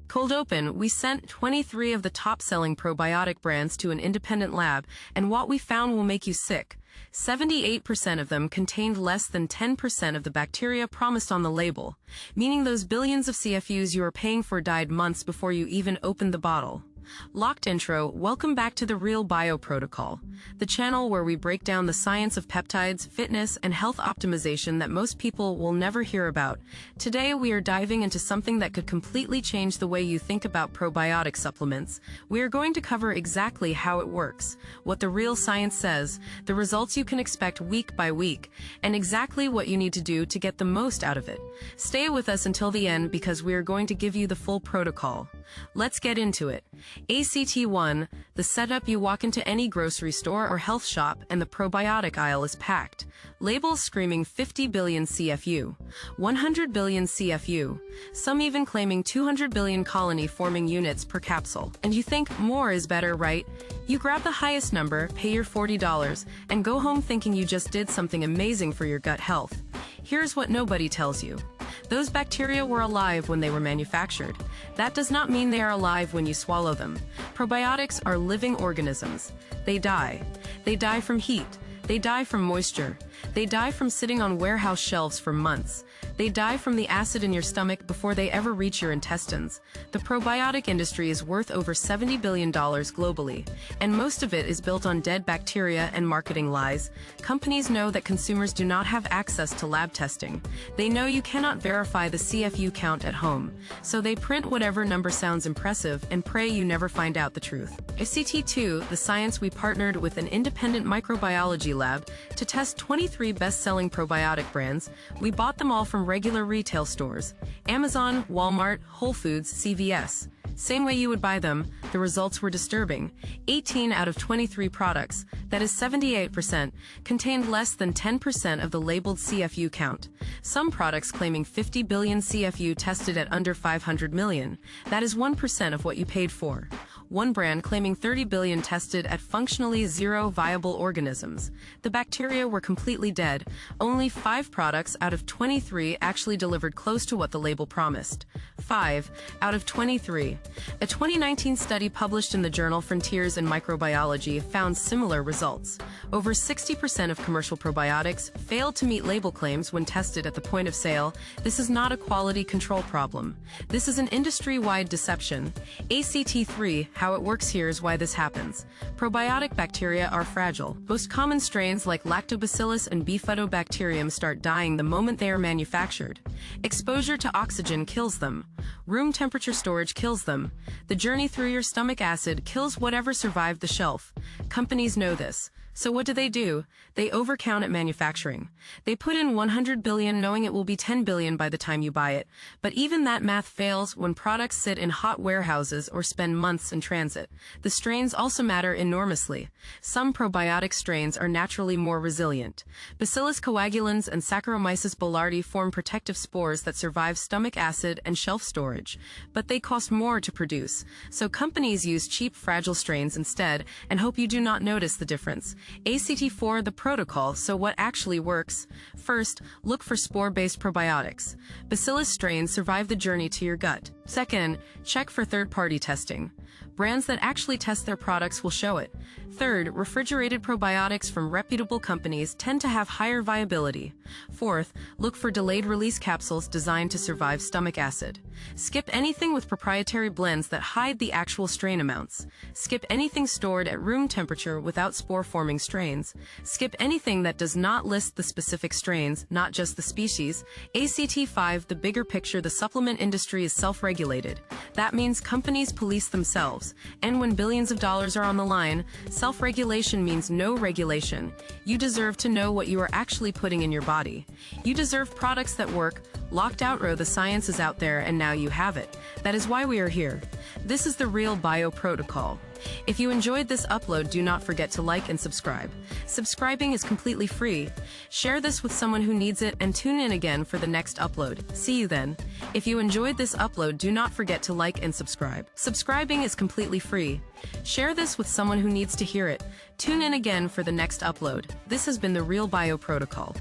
Cold open, we sent 23 of the top-selling probiotic brands to an independent lab, and what we found will make you sick. 78% of them contained less than 10% of the bacteria promised on the label, meaning those billions of CFUs you are paying for died months before you even opened the bottle. Locked intro, welcome back to the Real Bio Protocol, the channel where we break down the science of peptides, fitness, and health optimization that most people will never hear about. Today we are diving into something that could completely change the way you think about probiotic supplements. We are going to cover exactly how it works, what the real science says, the results you can expect week by week, and exactly what you need to do to get the most out of it. Stay with us until the end because we are going to give you the full protocol. Let's get into it. ACT1, the setup: you walk into any grocery store or health shop and the probiotic aisle is packed. Labels screaming 50 billion CFU, 100 billion CFU, some even claiming 200 billion colony-forming units per capsule. And you think more is better, right? You grab the highest number, pay your $40, and go home thinking you just did something amazing for your gut health. Here's what nobody tells you. Those bacteria were alive when they were manufactured. That does not mean they are alive when you swallow them. Probiotics are living organisms. They die. They die from heat. They die from moisture. They die from sitting on warehouse shelves for months. They die from the acid in your stomach before they ever reach your intestines. The probiotic industry is worth over $70 billion globally, and most of it is built on dead bacteria and marketing lies. Companies know that consumers do not have access to lab testing. They know you cannot verify the CFU count at home, so they print whatever number sounds impressive and pray you never find out the truth. ACT2, the science, we partnered with an independent microbiology lab to test 23 best-selling probiotic brands. We bought them all from regular retail stores: Amazon, Walmart, Whole Foods, CVS. Same way you would buy them. The results were disturbing. 18 out of 23 products, that is 78%, contained less than 10% of the labeled CFU count. Some products claiming 50 billion CFU tested at under 500 million. That is 1% of what you paid for. One brand claiming 30 billion tested at functionally zero viable organisms. The bacteria were completely dead. Only 5 products out of 23 actually delivered close to what the label promised. 5 out of 23. A 2019 study published in the journal Frontiers in Microbiology found similar results. Over 60% of commercial probiotics failed to meet label claims when tested at the point of sale. This is not a quality control problem. This is an industry-wide deception. ACT3, how it works here is why this happens. Probiotic bacteria are fragile. Most common strains like Lactobacillus and Bifidobacterium start dying the moment they are manufactured. Exposure to oxygen kills them. Room temperature storage kills them. The journey through your stomach acid kills whatever survived the shelf. Companies know this. So what do? They overcount at manufacturing. They put in 100 billion knowing it will be 10 billion by the time you buy it. But even that math fails when products sit in hot warehouses or spend months in transit. The strains also matter enormously. Some probiotic strains are naturally more resilient. Bacillus coagulans and Saccharomyces boulardii form protective spores that survive stomach acid and shelf storage. But they cost more to produce. So companies use cheap, fragile strains instead and hope you do not notice the difference. ACT4, the protocol. So what actually works? First, look for spore-based probiotics. Bacillus strains survive the journey to your gut. Second, check for third-party testing. Brands that actually test their products will show it. Third, refrigerated probiotics from reputable companies tend to have higher viability. Fourth, look for delayed-release capsules designed to survive stomach acid. Skip anything with proprietary blends that hide the actual strain amounts. Skip anything stored at room temperature without spore-forming strains. Skip anything that does not list the specific strains, not just the species. ACT5, the bigger picture: the supplement industry is self-regulated. That means companies police themselves. And when billions of dollars are on the line, self-regulation means no regulation. You deserve to know what you are actually putting in your body. You deserve products that work. Locked out row, the science is out there and now you have it. That is why we are here. This is the Real Bio Protocol. If you enjoyed this upload, do not forget to like and subscribe. Subscribing is completely free. Share this with someone who needs it and tune in again for the next upload. See you then. If you enjoyed this upload, do not forget to like and subscribe. Subscribing is completely free. Share this with someone who needs to hear it. Tune in again for the next upload. This has been the Real Bio Protocol.